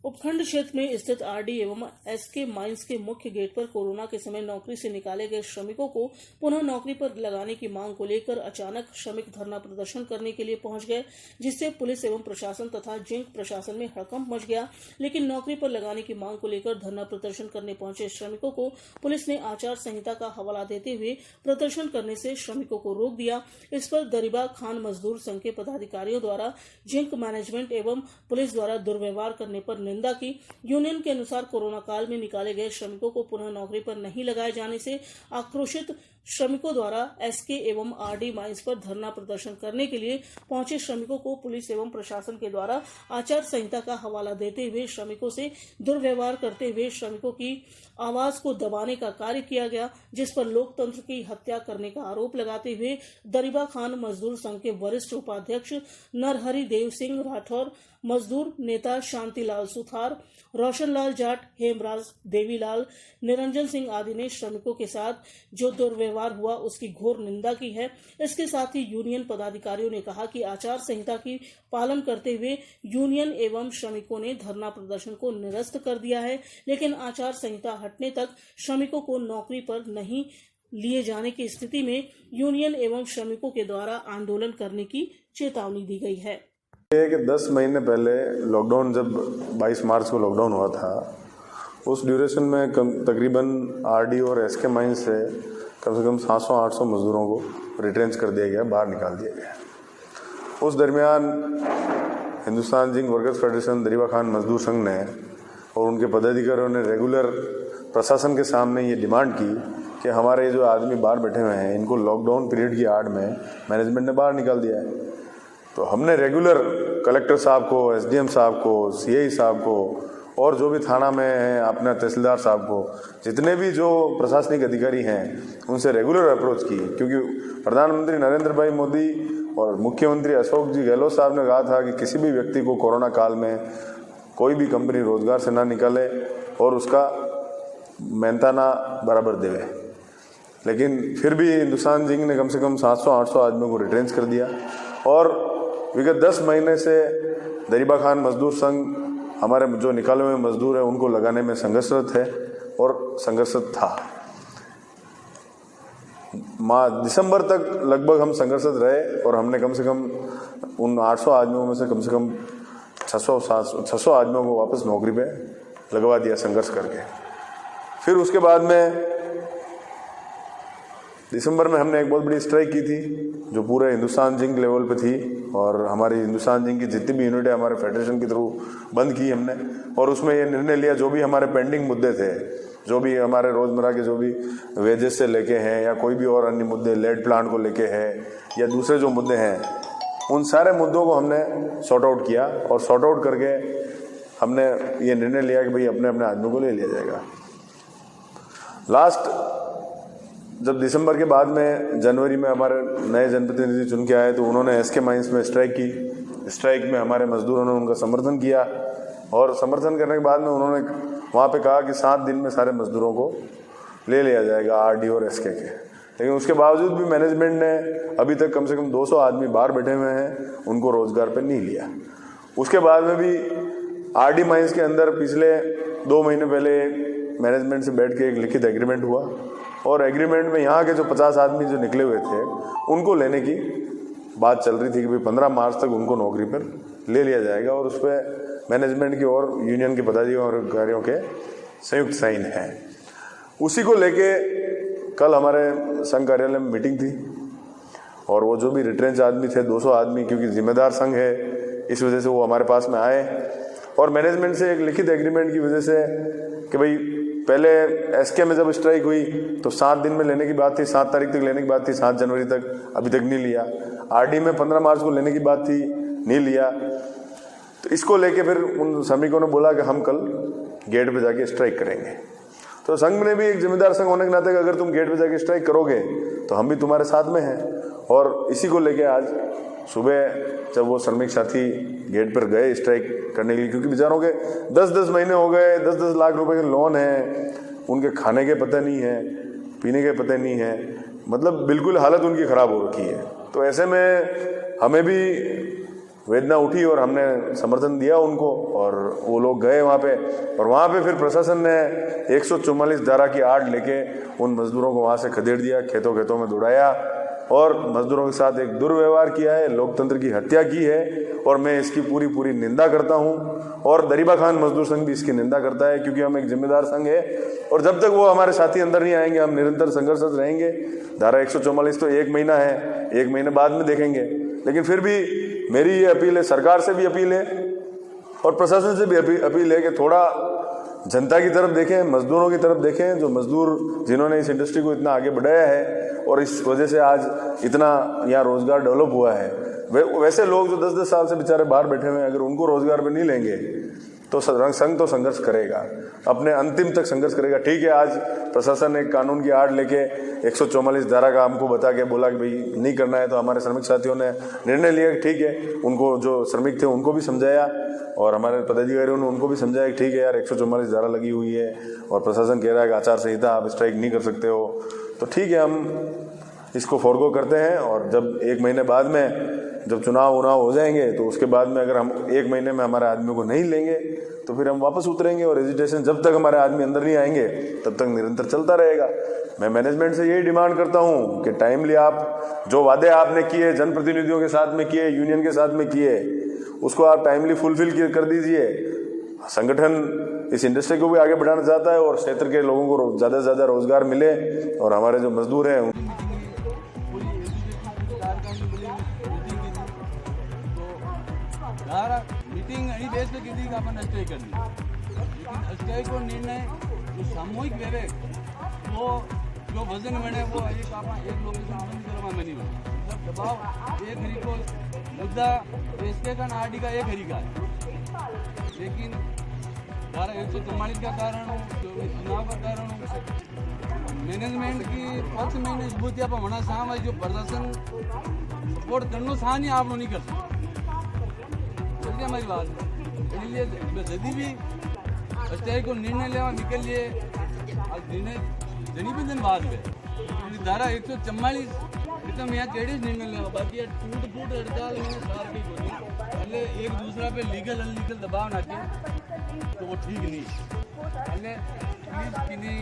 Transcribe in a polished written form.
उपखंड क्षेत्र में स्थित आरडी एवं एसके माइंस के मुख्य गेट पर कोरोना के समय नौकरी से निकाले गए श्रमिकों को पुनः नौकरी पर लगाने की मांग को लेकर अचानक श्रमिक धरना प्रदर्शन करने के लिए पहुंच गए, जिससे पुलिस एवं प्रशासन तथा जिंक प्रशासन में हड़कंप मच गया। लेकिन नौकरी पर लगाने की मांग को लेकर धरना प्रदर्शन करने पहुंचे श्रमिकों को पुलिस ने आचार संहिता का हवाला देते हुए प्रदर्शन करने से श्रमिकों को रोक दिया। इस पर दरिबा खान मजदूर संघ के पदाधिकारियों द्वारा जिंक मैनेजमेंट एवं पुलिस द्वारा दुर्व्यवहार करने पर निंदा की। यूनियन के अनुसार कोरोना काल में निकाले गए श्रमिकों को पुनः नौकरी पर नहीं लगाए जाने से आक्रोशित श्रमिकों द्वारा एसके एवं आरडी माइंस पर धरना प्रदर्शन करने के लिए पहुंचे श्रमिकों को पुलिस एवं प्रशासन के द्वारा आचार संहिता का हवाला देते हुए श्रमिकों से दुर्व्यवहार करते हुए श्रमिकों की आवाज को दबाने का कार्य किया गया, जिस पर लोकतंत्र की हत्या करने का आरोप लगाते हुए दरिबा खान मजदूर संघ के वरिष्ठ उपाध्यक्ष नरहरि देव सिंह राठौर, मजदूर नेता शांतिलाल सुथार, रोशनलाल जाट, हेमराज देवीलाल, निरंजन सिंह आदि ने श्रमिकों के साथ जो दुर्व्यवहार हुआ उसकी घोर निंदा की है। इसके साथ ही यूनियन पदाधिकारियों ने कहा कि आचार संहिता की पालन करते हुए यूनियन एवं श्रमिकों ने धरना प्रदर्शन को निरस्त कर दिया है, लेकिन आचार संहिता हटने तक श्रमिकों को नौकरी पर नहीं लिए जाने की स्थिति में यूनियन एवं श्रमिकों के द्वारा आंदोलन करने की चेतावनी दी गई है। कि 10 महीने पहले लॉकडाउन, जब 22 मार्च को लॉकडाउन हुआ था, उस ड्यूरेशन में तकरीबन आरडी और एसके माइंस से कम से कम 700-800 मजदूरों को रिट्रेंच कर दिया गया, बाहर निकाल दिया गया। उस दरमियान Hindustan Zinc Workers Federation Dariba Khan Mazdoor Sangh ने और उनके पदाधिकारियों ने रेगुलर प्रशासन के सामने ये डिमांड की कि हमारे जो आदमी बाहर बैठे हुए हैं, इनको लॉकडाउन पीरियड की आड़ में मैनेजमेंट ने बाहर निकाल दिया है। तो हमने रेगुलर कलेक्टर साहब को, एसडीएम साहब को, सीआई साहब को और जो भी थाना में हैं अपना तहसीलदार साहब को, जितने भी जो प्रशासनिक अधिकारी हैं, उनसे रेगुलर अप्रोच की, क्योंकि प्रधानमंत्री नरेंद्र भाई मोदी और मुख्यमंत्री अशोक जी गहलोत साहब ने कहा था कि किसी भी व्यक्ति को कोरोना काल में कोई भी कंपनी रोजगार से ना निकाले और उसका मेहनताना बराबर देवे। लेकिन फिर भी हिंदुस्तान जिंक ने कम से कम 700-800 आदमियों को रिट्रेंच कर दिया और विगत 10 महीने से दरिबा खान मजदूर संघ हमारे जो निकाले हुए मजदूर हैं उनको लगाने में संघर्षरत है और संघर्षरत था। दिसंबर तक लगभग हम संघर्षरत रहे और हमने कम से कम उन 800 आदमियों में से कम 600 आदमियों को वापस नौकरी पे लगवा दिया संघर्ष करके। फिर उसके बाद में दिसंबर में हमने एक बहुत बड़ी स्ट्राइक की थी जो पूरे हिंदुस्तान जिंक लेवल पे थी और हमारी हिंदुस्तान जिंक की जितनी भी यूनिट है हमारे फेडरेशन के थ्रू बंद की हमने। और उसमें ये निर्णय लिया, जो भी हमारे पेंडिंग मुद्दे थे, जो भी हमारे रोजमर्रा के जो भी वेजेस से लेके हैं या कोई भी और अन्य मुद्दे लेड प्लांट को लेके है या दूसरे जो मुद्दे हैं, उन सारे मुद्दों को हमने सॉर्ट आउट किया और सॉर्ट आउट करके हमने ये निर्णय लिया कि भाई अपने अपने आदमियों को ले लिया जाएगा। लास्ट जब दिसंबर के बाद में जनवरी में हमारे नए जनप्रतिनिधि चुन के आए तो उन्होंने एसके माइंस में स्ट्राइक की। स्ट्राइक में हमारे मजदूरों ने उनका समर्थन किया और समर्थन करने के बाद में उन्होंने वहाँ पे कहा कि 7 दिन में सारे मजदूरों को ले लिया जाएगा आरडी और एसके के। लेकिन उसके बावजूद भी मैनेजमेंट ने अभी तक कम से कम 200 आदमी बाहर बैठे हुए हैं, उनको रोजगार पर नहीं लिया। उसके बाद में भी आरडी माइंस के अंदर पिछले 2 महीने पहले मैनेजमेंट से बैठ के एक लिखित एग्रीमेंट हुआ और एग्रीमेंट में यहाँ के जो 50 आदमी जो निकले हुए थे उनको लेने की बात चल रही थी कि भाई 15 मार्च तक उनको नौकरी पर ले लिया जाएगा और उस पर मैनेजमेंट की और यूनियन के पदाधिकारियों के संयुक्त साइन है। उसी को लेके कल हमारे संघ कार्यालय में मीटिंग थी और वो जो भी रिट्रेंच आदमी थे 200 आदमी, क्योंकि जिम्मेदार संघ है इस वजह से वो हमारे पास में आए और मैनेजमेंट से एक लिखित एग्रीमेंट की वजह से कि भाई पहले एसके में जब स्ट्राइक हुई तो 7 दिन में लेने की बात थी, 7 तारीख तक लेने की बात थी, 7 जनवरी तक, अभी तक नहीं लिया। आरडी में 15 मार्च को लेने की बात थी, नहीं लिया। तो इसको लेके फिर उन श्रमिकों ने बोला कि हम कल गेट पे जाके स्ट्राइक करेंगे। तो संघ ने भी एक जिम्मेदार संघ होने के नाते अगर तुम गेट पे जाके स्ट्राइक करोगे तो हम भी तुम्हारे साथ में हैं। और इसी को लेके आज सुबह जब वो श्रमिक साथी गेट पर गए स्ट्राइक करने के लिए, क्योंकि बेचारों के 10-10 महीने हो गए, 10-10 लाख रुपए के लोन है, उनके खाने के पता नहीं है, पीने के पता नहीं है, मतलब बिल्कुल हालत उनकी ख़राब हो रखी है। तो ऐसे में हमें भी वेदना उठी और हमने समर्थन दिया उनको और वो लोग गए वहाँ पे और वहाँ पे फिर प्रशासन ने 144 धारा की आड़ लेके उन मजदूरों को वहाँ से खदेड़ दिया, खेतों खेतों में दौड़ाया और मजदूरों के साथ एक दुर्व्यवहार किया है, लोकतंत्र की हत्या की है और मैं इसकी पूरी पूरी निंदा करता हूँ। और दरीबा खान मजदूर संघ भी इसकी निंदा करता है क्योंकि हम एक जिम्मेदार संघ है और जब तक वो हमारे साथी अंदर नहीं आएंगे हम निरंतर संघर्षरत रहेंगे। धारा 144 तो 1 महीना है, 1 महीने बाद में देखेंगे, लेकिन फिर भी मेरी ये अपील है, सरकार से भी अपील है और प्रशासन से भी अपील है कि थोड़ा जनता की तरफ देखें, मजदूरों की तरफ देखें, जो मजदूर जिन्होंने इस इंडस्ट्री को इतना आगे बढ़ाया है और इस वजह से आज इतना यहाँ रोजगार डेवलप हुआ है। वैसे लोग जो 10-10 साल से बेचारे बाहर बैठे हुए हैं, अगर उनको रोजगार पे नहीं लेंगे तो संघ तो संघर्ष करेगा, अपने अंतिम तक संघर्ष करेगा। ठीक है, आज प्रशासन ने कानून की आड़ लेके 144 धारा का हमको बता के बोला कि भाई नहीं करना है, तो हमारे श्रमिक साथियों ने निर्णय लिया कि ठीक है, उनको जो श्रमिक थे उनको भी समझाया और हमारे पदाधिकारियों ने उनको भी समझाया कि ठीक है यार 144 धारा लगी हुई है और प्रशासन कह रहा है कि आचार संहिता आप स्ट्राइक नहीं कर सकते हो, तो ठीक है हम इसको फॉरगो करते हैं और जब 1 महीने बाद में जब चुनाव हो जाएंगे तो उसके बाद में अगर हम 1 महीने में हमारे आदमियों को नहीं लेंगे तो फिर हम वापस उतरेंगे और एजिटेशन जब तक हमारे आदमी अंदर नहीं आएंगे तब तक निरंतर चलता रहेगा। मैं मैनेजमेंट से यही डिमांड करता हूं कि टाइमली आप जो वादे आपने किए, जनप्रतिनिधियों के साथ में किए, यूनियन के साथ में किए, उसको आप टाइमली फुलफिल कर दीजिए। संगठन इस इंडस्ट्री को भी आगे बढ़ाना चाहता है और क्षेत्र के लोगों को ज़्यादा से ज़्यादा रोजगार मिले और हमारे जो मजदूर हैं मीटिंग यही बेस पे की थी कि अपन स्ट्राइक करनी, लेकिन स्ट्राइक को निर्णय जो सामूहिक वेवे वो जो वजन बने वो एक लोकेशन बंद करो में नहीं बने, मतलब दबाव एक हरी को मुद्दा इसके का नाडी का एक हरी का है, लेकिन धारा 144 का कारण हो, चुनाव का कारण हो, मैनेजमेंट की पक्ष में मजबूतियाँ पर होना साम है, जो प्रशासन सपोर्ट करना सा नहीं आप नहीं कर सकते। हमारी बात इसलिए यदि भी स्ट्राइक को निर्णय लेवा निकल लिए निर्णय जनी भी दिन बाद में धारा 144 एकदम यहाँ केड़ीज निर्णय लेवा, बाकी टूट फूट हड़ताल में सार ठीक होती पहले एक दूसरा पे लीगल अनलीगल दबाव ना के तो वो ठीक नहीं। पहले प्लीज किन्हीं